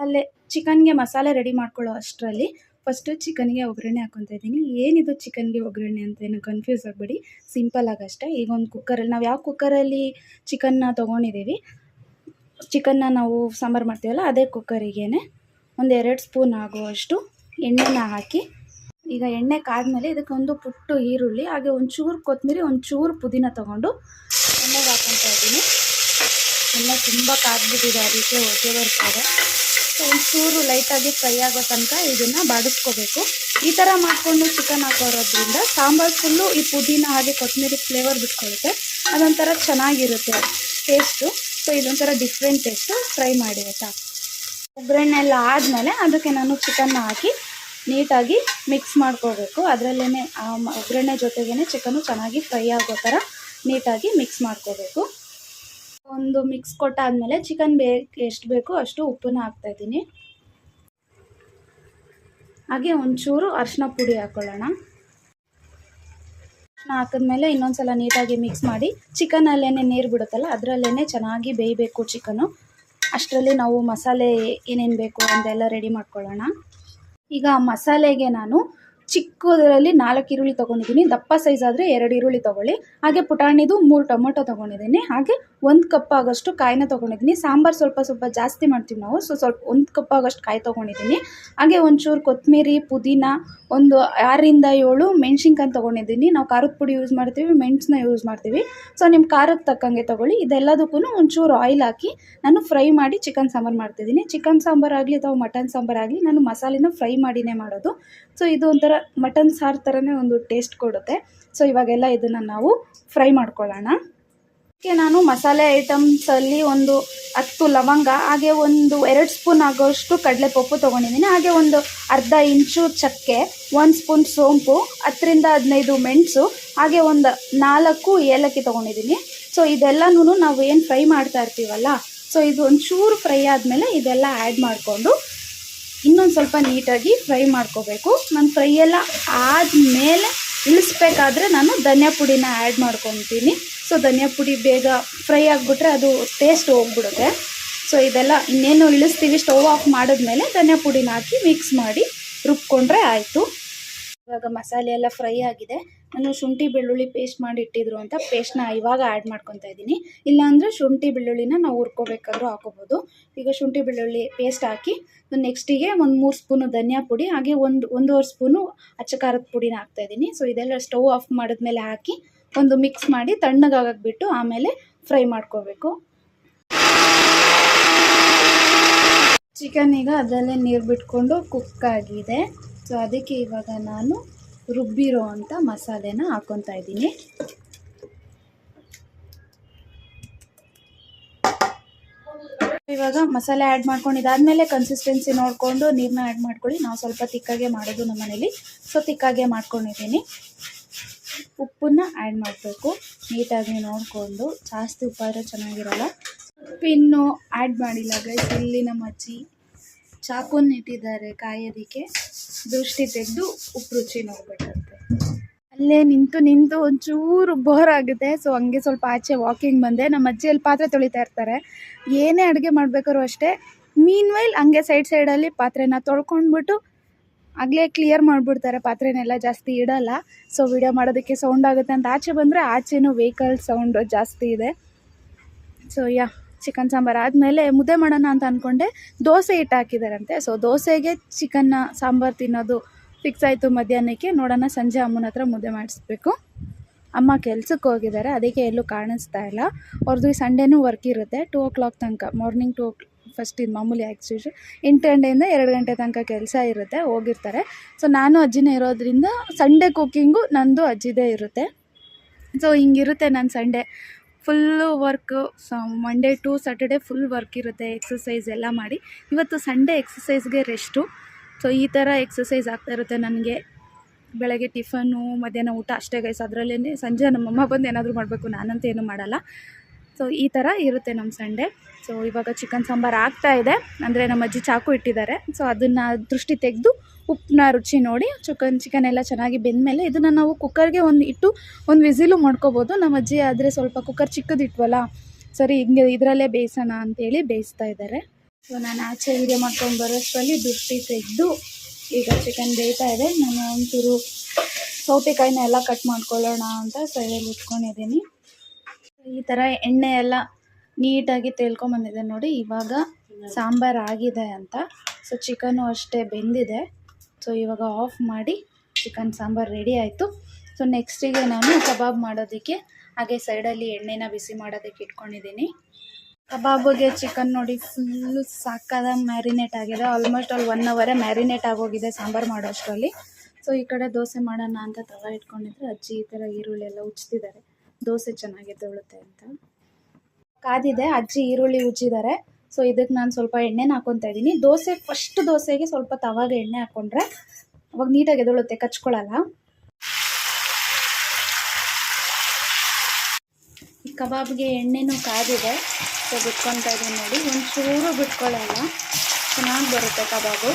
ಅಲ್ಲೇ ಚಿಕನ್ಗೆ ಮಸಾಲೆ ರೆಡಿ ಮಾಡ್ಕೊಳ್ಳೋ ಅಷ್ಟರಲ್ಲಿ ಫಸ್ಟು ಚಿಕನ್ಗೆ ಒಗ್ಗರಣೆ ಹಾಕ್ಕೊತಾ ಇದ್ದೀನಿ. ಏನಿದು ಚಿಕನ್ಗೆ ಒಗ್ಗರಣೆ ಅಂತ ಏನು ಕನ್ಫ್ಯೂಸ್ ಆಗಬೇಡಿ, ಸಿಂಪಲ್ಲಾಗಿ ಅಷ್ಟೇ. ಈಗ ಒಂದು ಕುಕ್ಕರಲ್ಲಿ ನಾವು ಯಾವ ಕುಕ್ಕರಲ್ಲಿ ಚಿಕನ್ನ ತೊಗೊಂಡಿದ್ದೀವಿ, ಚಿಕನ್ನ ನಾವು ಸಾಂಬಾರು ಮಾಡ್ತೀವಲ್ಲ ಅದೇ ಕುಕ್ಕರಿಗೇ ಒಂದು 2 ಸ್ಪೂನ್ ಆಗುವಷ್ಟು ಎಣ್ಣೆನ ಹಾಕಿ, ಈಗ ಎಣ್ಣೆ ಕಾದ್ಮೇಲೆ ಇದಕ್ಕೆ ಒಂದು ಪುಟ್ಟು ಈರುಳ್ಳಿ ಹಾಗೆ ಒಂಚೂರು ಕೊತ್ತಂಬರಿ ಒಂಚೂರು ಪುದೀನ ತೊಗೊಂಡು ಎಣ್ಣೆಗೆ ಹಾಕ್ಕೊತಾ ಇದ್ದೀನಿ. ಎಣ್ಣೆ ತುಂಬ ಕಾದ್ಬಿಟ್ಟಿದೆ, ಅದಕ್ಕೆ ಹೊಗೆ ಬರ್ತಾಯಿದೆ. ಸೊ ಒಂಚೂರು ಲೈಟಾಗಿ ಫ್ರೈ ಆಗೋ ತನಕ ಇದನ್ನು ಬಾಡಿಸ್ಕೋಬೇಕು. ಈ ಥರ ಮಾಡಿಕೊಂಡು ಚಿಕನ್ ಹಾಕೋರೋದ್ರಿಂದ ಸಾಂಬಾರು ಫುಲ್ಲು ಈ ಪುದೀನ ಹಾಗೆ ಕೊತ್ತಂಬರಿ ಫ್ಲೇವರ್ ಬಿಟ್ಕೊಳ್ಳುತ್ತೆ. ಅದೊಂಥರ ಚೆನ್ನಾಗಿರುತ್ತೆ ಟೇಸ್ಟು. ಸೊ ಇದೊಂಥರ ಡಿಫ್ರೆಂಟ್ ಟೇಸ್ಟು. ಫ್ರೈ ಮಾಡಿ ಆಯಿತಾ. ಒಗ್ಗರಣೆ ಎಲ್ಲ ಆದಮೇಲೆ ಅದಕ್ಕೆ ನಾನು ಚಿಕನ್ನ ಹಾಕಿ ನೀಟಾಗಿ ಮಿಕ್ಸ್ ಮಾಡ್ಕೋಬೇಕು. ಅದರಲ್ಲೇ ಆ ಒಗ್ಗರಣೆ ಜೊತೆಗೇ ಚಿಕನ್ನು ಚೆನ್ನಾಗಿ ಫ್ರೈ ಆಗೋ ಥರ ನೀಟಾಗಿ ಮಿಕ್ಸ್ ಮಾಡ್ಕೋಬೇಕು. ಒಂದು ಮಿಕ್ಸ್ ಕೊಟ್ಟಾದಮೇಲೆ ಚಿಕನ್ ಎಷ್ಟು ಬೇಕೋ ಅಷ್ಟು ಉಪ್ಪನ್ನ ಹಾಕ್ತಾಯಿದ್ದೀನಿ. ಹಾಗೆ ಒಂಚೂರು ಅರಿಶಿನ ಪುಡಿ ಹಾಕ್ಕೊಳ್ಳೋಣ. ಅರಿಶಿನ ಹಾಕಿದ್ಮೇಲೆ ಇನ್ನೊಂದು ಸಲ ನೀಟಾಗಿ ಮಿಕ್ಸ್ ಮಾಡಿ ಚಿಕನಲ್ಲೇ ನೀರು ಬಿಡುತ್ತಲ್ಲ ಅದರಲ್ಲೇ ಚೆನ್ನಾಗಿ ಬೇಯಬೇಕು ಚಿಕನ್ನು. ಅಷ್ಟರಲ್ಲಿ ನಾವು ಮಸಾಲೆ ಏನೇನು ಬೇಕು ಅಂತೆಲ್ಲ ರೆಡಿ ಮಾಡ್ಕೊಳ್ಳೋಣ. ಈಗ ಮಸಾಲೆಗೆ ನಾನು ಚಿಕ್ಕದರಲ್ಲಿ 4 ಈರುಳ್ಳಿ ತೊಗೊಂಡಿದ್ದೀನಿ. ದಪ್ಪ ಸೈಜ್ ಆದರೆ 2 ಈರುಳ್ಳಿ ತೊಗೊಳ್ಳಿ. ಹಾಗೆ ಪುಟಾಣಿದು 3 ಟೊಮೊಟೊ ತೊಗೊಂಡಿದ್ದೀನಿ. ಹಾಗೆ 1 ಕಪ್ ಆಗೋಷ್ಟು ಕಾಯಿನ ತೊಗೊಂಡಿದ್ದೀನಿ. ಸಾಂಬಾರು ಸ್ವಲ್ಪ ಜಾಸ್ತಿ ಮಾಡ್ತೀವಿ ನಾವು, ಸೊ ಸ್ವಲ್ಪ 1 ಕಪ್ ಆಗೋಷ್ಟು ಕಾಯಿ ತೊಗೊಂಡಿದ್ದೀನಿ. ಹಾಗೆ ಒಂಚೂರು ಕೊತ್ತಂಬರಿ, ಪುದೀನ, ಒಂದು 6ರಿಂದ 7 ಮೆಣಸಿನ್ಕಾಯಿ ತೊಗೊಂಡಿದ್ದೀನಿ. ನಾವು ಖಾರದ ಪುಡಿ ಯೂಸ್ ಮಾಡ್ತೀವಿ, ಮೆಣಸನ್ನ ಯೂಸ್ ಮಾಡ್ತೀವಿ. ಸೊ ನಿಮ್ಮ ಖಾರಕ್ಕೆ ತಕ್ಕಂಗೆ ತೊಗೊಳ್ಳಿ. ಇದೆಲ್ಲದಕ್ಕೂ ಒಂಚೂರು ಆಯಿಲ್ ಹಾಕಿ ನಾನು ಫ್ರೈ ಮಾಡಿ ಚಿಕನ್ ಸಾಂಬಾರು ಮಾಡ್ತಿದ್ದೀನಿ. ಚಿಕನ್ ಸಾಂಬಾರಾಗಲಿ ಅಥವಾ ಮಟನ್ ಸಾಂಬಾರಾಗಲಿ ನಾನು ಮಸಾಲೆನ ಫ್ರೈ ಮಾಡಿನೇ ಮಾಡೋದು. ಸೊ ಇದು ಒಂಥರ ಮಟನ್ ಸಾರು ಥರನೇ ಒಂದು ಟೇಸ್ಟ್ ಕೊಡುತ್ತೆ. ಸೊ ಇವಾಗೆಲ್ಲ ಇದನ್ನು ನಾವು ಫ್ರೈ ಮಾಡ್ಕೊಳ್ಳೋಣ. ಅದಕ್ಕೆ ನಾನು ಮಸಾಲೆ ಐಟಮ್ಸಲ್ಲಿ ಒಂದು 10 ಲವಂಗ, ಹಾಗೆ ಒಂದು 2 ಸ್ಪೂನ್ ಆಗೋಷ್ಟು ಕಡಲೆಪಪ್ಪು ತೊಗೊಂಡಿದ್ದೀನಿ. ಹಾಗೆ ಒಂದು ಅರ್ಧ ಇಂಚು ಚಕ್ಕೆ, 1 ಸ್ಪೂನ್ ಸೋಂಪು, 10ರಿಂದ 15 ಮೆಣಸು, ಹಾಗೆ ಒಂದು 4 ಏಲಕ್ಕಿ ತೊಗೊಂಡಿದ್ದೀನಿ. ಸೊ ಇದೆಲ್ಲನೂ ನಾವು ಏನು ಫ್ರೈ ಮಾಡ್ತಾ ಇರ್ತೀವಲ್ಲ, ಸೊ ಇದು ಒಂಚೂರು ಫ್ರೈ ಆದಮೇಲೆ ಇದೆಲ್ಲ ಆ್ಯಡ್ ಮಾಡಿಕೊಂಡು ಇನ್ನೊಂದು ಸ್ವಲ್ಪ ನೀಟಾಗಿ ಫ್ರೈ ಮಾಡ್ಕೋಬೇಕು. ನಾನು ಫ್ರೈ ಎಲ್ಲ ಆದಮೇಲೆ ಇಳಿಸ್ಬೇಕಾದ್ರೆ ನಾನು ಧನಿಯಾ ಪುಡಿನ ಆ್ಯಡ್ ಮಾಡ್ಕೊತೀನಿ. ಸೊ ಧನಿಯಾ ಪುಡಿ ಬೇಗ ಫ್ರೈ ಆಗಿಬಿಟ್ರೆ ಅದು ಟೇಸ್ಟ್ ಹೋಗ್ಬಿಡುತ್ತೆ. ಸೊ ಇದೆಲ್ಲ ಇನ್ನೇನು ಇಳಿಸ್ತೀವಿ, ಸ್ಟವ್ ಆಫ್ ಮಾಡಿದ್ಮೇಲೆ ಧನಿಯಾ ಪುಡಿನ ಹಾಕಿ ಮಿಕ್ಸ್ ಮಾಡಿ ರುಬ್ಕೊಂಡ್ರೆ ಆಯಿತು. ಇವಾಗ ಮಸಾಲೆ ಎಲ್ಲ ಫ್ರೈ ಆಗಿದೆ. ನಾನು ಶುಂಠಿ ಬೆಳ್ಳುಳ್ಳಿ ಪೇಸ್ಟ್ ಮಾಡಿ ಇಟ್ಟಿದ್ರು ಅಂತ ಪೇಸ್ಟ್ನ ಇವಾಗ ಆ್ಯಡ್ ಮಾಡ್ಕೊತಾ ಇದ್ದೀನಿ. ಇಲ್ಲಾಂದರೆ ಶುಂಠಿ ಬೆಳ್ಳುಳ್ಳಿನ ನಾವು ಹುರ್ಕೋಬೇಕಾದ್ರೂ ಹಾಕೋಬೋದು. ಈಗ ಶುಂಠಿ ಬೆಳ್ಳುಳ್ಳಿ ಪೇಸ್ಟ್ ಹಾಕಿ ನೆಕ್ಸ್ಟಿಗೆ ಒಂದು 3 ಸ್ಪೂನು ಧನಿಯಾ ಪುಡಿ, ಹಾಗೆ 1-1.5 ಸ್ಪೂನು ಅಚ್ಚ ಖಾರದ ಪುಡಿನ ಹಾಕ್ತಾಯಿದ್ದೀನಿ. ಸೊ ಇದೆಲ್ಲ ಸ್ಟವ್ ಆಫ್ ಮಾಡಿದ್ಮೇಲೆ ಹಾಕಿ ಒಂದು ಮಿಕ್ಸ್ ಮಾಡಿ ತಣ್ಣಗಾಗಕ್ಕೆ ಬಿಟ್ಟು ಆಮೇಲೆ ಫ್ರೈ ಮಾಡ್ಕೋಬೇಕು. ಚಿಕನ್ ಈಗ ಅದರಲ್ಲೇ ನೀರು ಬಿಟ್ಕೊಂಡು ಕುಕ್ ಆಗಿದೆ. ಸೊ ಅದಕ್ಕೆ ಇವಾಗ ನಾನು ರುಬ್ಬಿರೋ ಅಂಥ ಮಸಾಲೆನ ಹಾಕ್ಕೊತಾ ಇದ್ದೀನಿ. ಇವಾಗ ಮಸಾಲೆ ಆ್ಯಡ್ ಮಾಡ್ಕೊಂಡಿದ್ದಾದಮೇಲೆ ಕನ್ಸಿಸ್ಟೆನ್ಸಿ ನೋಡಿಕೊಂಡು ನೀರನ್ನ ಆ್ಯಡ್ ಮಾಡ್ಕೊಳ್ಳಿ. ನಾವು ಸ್ವಲ್ಪ ತಿಕ್ಕಾಗೆ ಮಾಡೋದು ನಮ್ಮ ಮನೇಲಿ, ಸೊ ತಿಕ್ಕಾಗೆ ಮಾಡ್ಕೊಂಡಿದ್ದೀನಿ. ಉಪ್ಪನ್ನ ಆ್ಯಡ್ ಮಾಡಬೇಕು ನೀಟಾಗಿ ನೋಡಿಕೊಂಡು, ಜಾಸ್ತಿ ಉಪ್ಪಾದರೆ ಚೆನ್ನಾಗಿರಲ್ಲ. ಉಪ್ಪಿನ್ನು ಆ್ಯಡ್ ಮಾಡಿಲ್ಲ ಗೈಸ್. ಇಲ್ಲಿ ನಮ್ಮ ಅಜ್ಜಿ ಚಾಕುನ ಇಟ್ಟಿದ್ದಾರೆ ಕಾಯೋದಕ್ಕೆ, ದೃಷ್ಟಿ ತೆಗೆದು ಉಪ್ಪು ರುಚಿ ನೋಡ್ಬೇಕಂತೆ. ಅಲ್ಲೇ ನಿಂತು ಒಂಚೂರು ಬೋರ್ ಆಗುತ್ತೆ. ಸೊ ಹಂಗೆ ಸ್ವಲ್ಪ ಆಚೆ ವಾಕಿಂಗ್ ಬಂದೆ. ನಮ್ಮ ಅಜ್ಜಿಯಲ್ಲಿ ಪಾತ್ರೆ ತೊಳಿತಾ ಇರ್ತಾರೆ. ಏನೇ ಅಡುಗೆ ಮಾಡಬೇಕಾದ್ರೂ ಅಷ್ಟೇ, ಮೀನ್ವೈಲ್ ಹಂಗೆ ಸೈಡಲ್ಲಿ ಪಾತ್ರೆನ ತೊಳ್ಕೊಂಡ್ಬಿಟ್ಟು ಆಗಲೇ ಕ್ಲಿಯರ್ ಮಾಡಿಬಿಡ್ತಾರೆ. ಪಾತ್ರೆನೆಲ್ಲ ಜಾಸ್ತಿ ಇಡಲ್ಲ. ಸೊ ವಿಡಿಯೋ ಮಾಡೋದಕ್ಕೆ ಸೌಂಡ್ ಆಗುತ್ತೆ ಅಂತ ಆಚೆ ಬಂದರೆ ಆಚೆನೂ ವೆಹಿಕಲ್ ಸೌಂಡು ಜಾಸ್ತಿ ಇದೆ. ಸೊ ಚಿಕನ್ ಸಾಂಬಾರು ಆದಮೇಲೆ ಮುದ್ದೆ ಮಾಡೋಣ ಅಂತ ಅಂದ್ಕೊಂಡೆ. ದೋಸೆ ಹಿಟ್ಟು ಹಾಕಿದಾರಂತೆ. ಸೊ ದೋಸೆಗೆ ಚಿಕನ್ನ ಸಾಂಬಾರು ತಿನ್ನೋದು ಫಿಕ್ಸ್ ಆಯಿತು ಮಧ್ಯಾಹ್ನಕ್ಕೆ. ನೋಡೋಣ ಸಂಜೆ ಅಮ್ಮನ ಹತ್ರ ಮುದ್ದೆ ಮಾಡಿಸ್ಬೇಕು. ಅಮ್ಮ ಕೆಲ್ಸಕ್ಕೆ ಹೋಗಿದ್ದಾರೆ, ಅದಕ್ಕೆ ಎಲ್ಲೂ ಕಾಣಿಸ್ತಾ ಇಲ್ಲ. ಅವ್ರದ್ದು ಸಂಡೇನೂ ವರ್ಕ್ ಇರುತ್ತೆ 2 o'clock ತನಕ, ಮಾರ್ನಿಂಗ್ 2 ಫಸ್ಟ್ ಇದು ಮಾಮೂಲಿ ಆ್ಯಕ್ಚುಲಿ 8 ಗಂಟೆಯಿಂದ 2 ಗಂಟೆ ತನಕ ಕೆಲಸ ಇರುತ್ತೆ, ಹೋಗಿರ್ತಾರೆ. ಸೊ ನಾನು ಅಜ್ಜಿನೇ ಇರೋದ್ರಿಂದ ಸಂಡೇ ಕುಕ್ಕಿಂಗು ನಂದು ಅಜ್ಜಿದೇ ಇರುತ್ತೆ. ಸೊ ಹಿಂಗಿರುತ್ತೆ ನನ್ನ Sunday full work. Monday to Saturday full work ಇರುತ್ತೆ, ಎಕ್ಸಸೈಸ್ ಎಲ್ಲ ಮಾಡಿ. ಇವತ್ತು ಸಂಡೇ ಎಕ್ಸಸೈಸ್ಗೆ ರೆಸ್ಟು. ಸೊ ಈ ಥರ ಎಕ್ಸಸೈಸ್ ಆಗ್ತಾಯಿರುತ್ತೆ ನನಗೆ. ಬೆಳಗ್ಗೆ ಟಿಫನ್ನು, ಮಧ್ಯಾಹ್ನ ಊಟ ಅಷ್ಟೇ ಗೈಸ್. ಅದರಲ್ಲೇ ಸಂಜೆ ನಮ್ಮಮ್ಮ ಬಂದು ಏನಾದರೂ ಮಾಡಬೇಕು, ನಾನಂತೂ ಏನೂ ಮಾಡಲ್ಲ. ಸೊ ಈ ಥರ ಇರುತ್ತೆ ನಮ್ಮ ಸಂಡೇ. ಸೊ ಇವಾಗ ಚಿಕನ್ ಸಾಂಬಾರು ಆಗ್ತಾಯಿದೆ, ಅಂದರೆ ನಮ್ಮ ಅಜ್ಜಿ ಚಾಕು ಇಟ್ಟಿದ್ದಾರೆ. ಸೊ ಅದನ್ನು ದೃಷ್ಟಿ ತೆಗೆದು ಉಪ್ಪನ್ನ ರುಚಿ ನೋಡಿ ಚಿಕನ್ ಎಲ್ಲ ಚೆನ್ನಾಗಿ ಬೆಂದಮೇಲೆ ಇದನ್ನು ನಾವು ಕುಕ್ಕರ್ಗೆ ಇಟ್ಟು ಒಂದು ವಿಸಿಲು ಮಾಡ್ಕೋಬೋದು. ನಮ್ಮ ಅಜ್ಜಿ ಆದರೆ ಸ್ವಲ್ಪ ಕುಕ್ಕರ್ ಚಿಕ್ಕದಿಟ್ವಲ್ಲ, ಸರಿ ಹಿಂಗೆ ಇದರಲ್ಲೇ ಬೇಯಿಸೋಣ ಅಂತೇಳಿ ಬೇಯಿಸ್ತಾ ಇದ್ದಾರೆ. ಸೊ ನಾನು ಆಚೆ ವೀಡಿಯೋ ಮಾಡ್ಕೊಂಡು ಬರೋಷ್ಟರಲ್ಲಿ ದೃಷ್ಟಿ ತೆಗೆದು ಈಗ ಚಿಕನ್ ಬೇಯ್ತಾ ಇದೆ. ನಾನು ಒಂಚೂರು ಸೌತೆಕಾಯಿನ ಎಲ್ಲ ಕಟ್ ಮಾಡ್ಕೊಳ್ಳೋಣ ಅಂತ ಸೈಡಲ್ಲಿ ಇಟ್ಕೊಂಡಿದ್ದೀನಿ. ಈ ಥರ ಎಣ್ಣೆ ಎಲ್ಲ ನೀಟಾಗಿ ತೇಲ್ಕೊಂಬಂದಿದೆ ನೋಡಿ. ಇವಾಗ ಸಾಂಬಾರು ಆಗಿದೆ ಅಂತ. ಸೊ ಚಿಕನ್ನು ಅಷ್ಟೇ ಬೆಂದಿದೆ. ಸೊ ಇವಾಗ ಆಫ್ ಮಾಡಿ ಚಿಕನ್ ಸಾಂಬಾರು ರೆಡಿ ಆಯಿತು. ಸೊ ನೆಕ್ಸ್ಟಿಗೆ ನಾನು ಕಬಾಬ್ ಮಾಡೋದಕ್ಕೆ ಹಾಗೆ ಸೈಡಲ್ಲಿ ಎಣ್ಣೆನ ಬಿಸಿ ಮಾಡೋದಕ್ಕೆ ಇಟ್ಕೊಂಡಿದ್ದೀನಿ. ಕಬಾಬಿಗೆ ಚಿಕನ್ ನೋಡಿ ಫುಲ್ಲು ಸಾಕಾದಾಗ ಮ್ಯಾರಿನೇಟ್ ಆಗಿದೆ. ಆಲ್ಮೋಸ್ಟ್ 1 hour ಮ್ಯಾರಿನೇಟ್ ಆಗೋಗಿದೆ ಸಾಂಬಾರು ಮಾಡೋ ಅಷ್ಟರಲ್ಲಿ. ಸೊ ಈ ಕಡೆ ದೋಸೆ ಮಾಡೋಣ ಅಂತ ತವ ಇಟ್ಕೊಂಡಿದ್ರೆ ಅಜ್ಜಿ ಈ ಥರ ಈರುಳ್ಳಿ ಎಲ್ಲ ಉಜ್ತಿದ್ದಾರೆ, ದೋಸೆ ಚೆನ್ನಾಗಿ ಎದ್ದೊಳುತ್ತೆ ಅಂತ. ಕಾದಿದೆ, ಅಜ್ಜಿ ಈರುಳ್ಳಿ ಉಜ್ಜಿದ್ದಾರೆ. ಸೊ ಇದಕ್ಕೆ ನಾನು ಸ್ವಲ್ಪ ಎಣ್ಣೆನ ಹಾಕ್ಕೊತಾ ಇದ್ದೀನಿ. ಫಸ್ಟ್ ದೋಸೆಗೆ ಸ್ವಲ್ಪ ತವಾಗೆ ಎಣ್ಣೆ ಹಾಕ್ಕೊಂಡ್ರೆ ಅವಾಗ ನೀಟಾಗಿ ಎದ್ದೊಳುತ್ತೆ, ಕಚ್ಕೊಳ್ಳಲ್ಲ. ಈ ಕಬಾಬ್ಗೆ ಎಣ್ಣೆನೂ ಕಾದಿದೆ. ಸೊ ಬಿಟ್ಕೊತಾ ಇದ್ದೀನಿ ನೋಡಿ, ಒಂಚೂರು ಬಿಟ್ಕೊಳ್ಳಲ್ಲ, ಚೆನ್ನಾಗಿ ಬರುತ್ತೆ ಕಬಾಬು.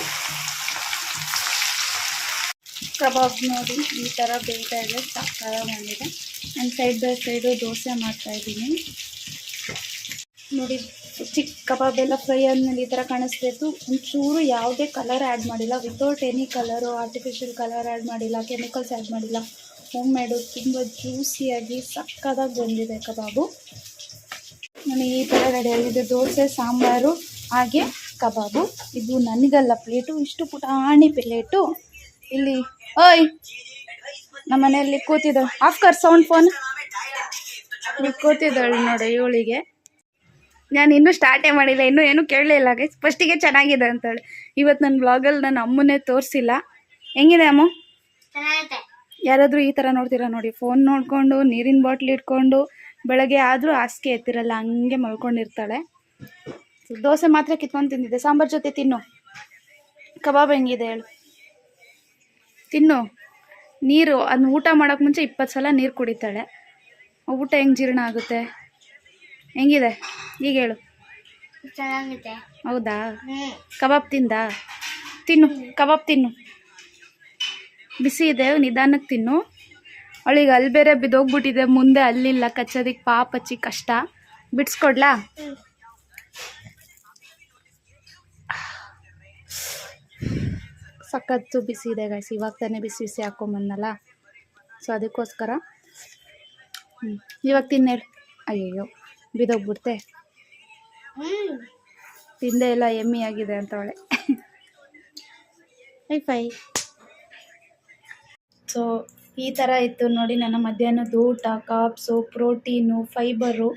ಕಬಾಬ್ ನೋಡಿ ಈ ಥರ ಬೇಯ್ತಾ ಇದೆ, ಸಕ್ಕತ್ತಾಗಿ ಬಂದಿದೆ. ನಾನು ಸೈಡ್ ಬೈ ಸೈಡು ದೋಸೆ ಮಾಡ್ತಾಯಿದ್ದೀನಿ ನೋಡಿ. ಕಬಾಬ್ ಎಲ್ಲ ಫ್ರೈ ಆದಮೇಲೆ ಈ ಥರ ಕಾಣಿಸ್ಬೇಕು. ಒಂಚೂರು ಯಾವುದೇ ಕಲರ್ ಆ್ಯಡ್ ಮಾಡಿಲ್ಲ, without any colour, artificial colour add ಮಾಡಿಲ್ಲ, ಕೆಮಿಕಲ್ಸ್ ಆ್ಯಡ್ ಮಾಡಿಲ್ಲ. ಹೋಮ್ ಮೇಡು ತುಂಬ ಜ್ಯೂಸಿಯಾಗಿ ಸಕ್ಕತ್ತಾಗಿ ಬಂದಿದೆ ಕಬಾಬು. ನಾನು ಈ ಥರ ರೆಡಿಯಾಗಿದೆ ದೋಸೆ, ಸಾಂಬಾರು ಹಾಗೆ ಕಬಾಬು. ಇದು ನನಗಲ್ಲ ಪ್ಲೇಟು, ಇಷ್ಟು ಪುಟಾಣಿ ಪ್ಲೇಟು. ಇಲ್ಲಿ ಓಯ್ ನಮ್ಮ ಮನೆಯಲ್ಲಿ ಕೂತಿದ್ದಾಳೆ, ಆಫ್ಕರ್ ಸೌಂಡ್ ಫೋನ್ ಕೂತಿದ್ದಾಳೆ ನೋಡಿ. ಇವಳಿಗೆ ನಾನು ಇನ್ನೂ ಸ್ಟಾರ್ಟೇ ಮಾಡಿಲ್ಲ, ಇನ್ನೂ ಏನೂ ಕೇಳಲಿಲ್ಲ ಗೈಸ್. ಫಸ್ಟಿಗೆ ಚೆನ್ನಾಗಿದೆ ಅಂತೇಳಿ. ಇವತ್ತು ನನ್ನ ಬ್ಲಾಗಲ್ಲಿ ನನ್ನ ಅಮ್ಮನೇ ತೋರಿಸಿಲ್ಲ. ಹೆಂಗಿದೆ ಅಮ್ಮ? ಯಾರಾದರೂ ಈ ಥರ ನೋಡ್ತೀರಾ ನೋಡಿ, ಫೋನ್ ನೋಡಿಕೊಂಡು ನೀರಿನ ಬಾಟ್ಲ್ ಇಟ್ಕೊಂಡು ಬೆಳಗ್ಗೆ ಆದರೂ ಹಾಸಿಗೆ ಎತ್ತಿರಲ್ಲ, ಹಂಗೆ ಮಲ್ಕೊಂಡಿರ್ತಾಳೆ. ದೋಸೆ ಮಾತ್ರ ಕಿತ್ಕೊಂಡು ತಿಂದಿದ್ದೆ, ಸಾಂಬಾರು ಜೊತೆ ತಿನ್ನು. ಕಬಾಬ್ ಹೆಂಗಿದೆ ಹೇಳು, ತಿನ್ನು. ನೀರು ಅದನ್ನ ಊಟ ಮಾಡೋಕ್ಕೆ ಮುಂಚೆ 20 ಸಲ ನೀರು ಕುಡಿತಾಳೆ. ಊಟ ಹೆಂಗೆ ಜೀರ್ಣ ಆಗುತ್ತೆ? ಹೆಂಗಿದೆ ಈಗ ಹೇಳು. ಚೆನ್ನಾಗಿದೆ. ಹೌದಾ? ಕಬಾಬ್ ತಿನ್ನು, ಕಬಾಬ್ ತಿನ್ನು. ಬಿಸಿ ಇದೆ, ನಿಧಾನಕ್ಕೆ ತಿನ್ನು. ಅವಳಿಗೆ ಅಲ್ಲಿ ಬೇರೆ ಬಿದ್ದೋಗ್ಬಿಟ್ಟಿದೆ, ಮುಂದೆ ಅಲ್ಲಿಲ್ಲ ಕಚ್ಚೋದಕ್ಕೆ, ಪಾಪಚ್ಚಿ ಕಷ್ಟ. ಬಿಡಿಸ್ಕೊಡ್ಲಾ? ಸಖತ್ತು ಬಿಸಿ ಇದೆ ಗೈಸ್. ಇವಾಗ ತಾನೇ ಬಿಸಿ ಹಾಕ್ಕೊಂಬಂದಲ್ಲ, ಸೊ ಅದಕ್ಕೋಸ್ಕರ ಇವಾಗ ತಿನ್ನೇಳು. ಅಯ್ಯಯ್ಯೋ ಬಿದ್ದೋಗ್ಬಿಡ್ತೆ, ತಿಂದೆ ಎಲ್ಲ ಎಮ್ಮಿ ಆಗಿದೆ ಅಂತವಳೆ. ಹೈ. ಸೊ ಈ ಥರ ಇತ್ತು ನೋಡಿ ನನ್ನ ಮಧ್ಯಾಹ್ನದ ಊಟ. ಕಾರ್ಬ್ಸು, ಪ್ರೋಟೀನು, ಫೈಬರು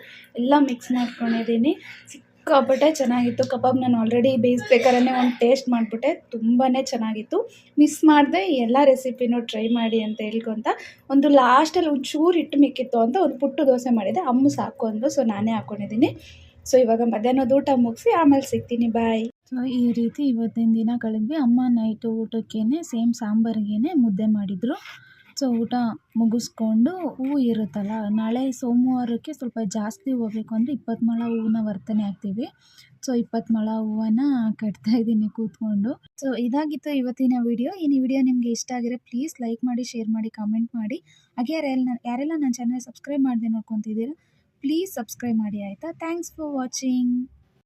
ಎಲ್ಲ ಮಿಕ್ಸ್ ಮಾಡ್ಕೊಂಡಿದ್ದೀನಿ. ಸಿಕ್ಕಾಪಟ್ಟೆ ಚೆನ್ನಾಗಿತ್ತು ಕಬಾಬ್. ನಾನು ಆಲ್ರೆಡಿ ಬೇಯಿಸ್ಬೇಕಾದ್ರೆ ಒಂದು ಟೇಸ್ಟ್ ಮಾಡಿಬಿಟ್ಟೆ, ತುಂಬಾ ಚೆನ್ನಾಗಿತ್ತು. ಮಿಸ್ ಮಾಡಿದೆ, ಎಲ್ಲ ರೆಸಿಪಿನೂ ಟ್ರೈ ಮಾಡಿ ಅಂತ ಹೇಳ್ಕೊತ ಒಂದು ಲಾಸ್ಟಲ್ಲಿ ಒಂಚೂರು ಹಿಟ್ಟು ಮಿಕ್ಕಿತ್ತು ಅಂತ ಒಂದು ಪುಟ್ಟು ದೋಸೆ ಮಾಡಿದೆ. ಅಮ್ಮ ಸಾಕು ಅಂದು, ಸೊ ನಾನೇ ಹಾಕ್ಕೊಂಡಿದ್ದೀನಿ. ಸೊ ಇವಾಗ ಮಧ್ಯಾಹ್ನದ ಊಟ ಮುಗಿಸಿ ಆಮೇಲೆ ಸಿಗ್ತೀನಿ, ಬಾಯ್. ಸೊ ಈ ರೀತಿ ಇವತ್ತಿನ ದಿನ ಕಳೆದ್ವಿ. ಅಮ್ಮ ನೈಟು ಊಟಕ್ಕೇ ಸೇಮ್ ಸಾಂಬಾರಿಗೇ ಮುದ್ದೆ ಮಾಡಿದರು. ಸೊ ಊಟ ಮುಗಿಸ್ಕೊಂಡು ಹೂವು ಇರುತ್ತಲ್ಲ, ನಾಳೆ ಸೋಮವಾರಕ್ಕೆ ಸ್ವಲ್ಪ ಜಾಸ್ತಿ ಹೋಗಬೇಕು ಅಂದರೆ 20 ಮೊಳ ಹೂವನ್ನ ವರ್ತನೆ ಹಾಕ್ತೀವಿ. ಸೊ 20 ಮೊಳ ಹೂವನ್ನು ಕಟ್ತಾಯಿದ್ದೀನಿ ಕೂತ್ಕೊಂಡು. ಸೊ ಇದಾಗಿತ್ತು ಇವತ್ತಿನ ವಿಡಿಯೋ. ಈ ವಿಡಿಯೋ ನಿಮಗೆ ಇಷ್ಟ ಆಗಿದ್ರೆ ಪ್ಲೀಸ್ ಲೈಕ್ ಮಾಡಿ, ಶೇರ್ ಮಾಡಿ, ಕಮೆಂಟ್ ಮಾಡಿ. ಹಾಗೆ ಯಾರೆಲ್ಲ ನನ್ನ ಚಾನಲ್ ಸಬ್ಸ್ಕ್ರೈಬ್ ಮಾಡದೆ ನೋಡ್ಕೊತಿದ್ದೀರಾ ಪ್ಲೀಸ್ ಸಬ್ಸ್ಕ್ರೈಬ್ ಮಾಡಿ ಆಯಿತಾ. Thanks for watching.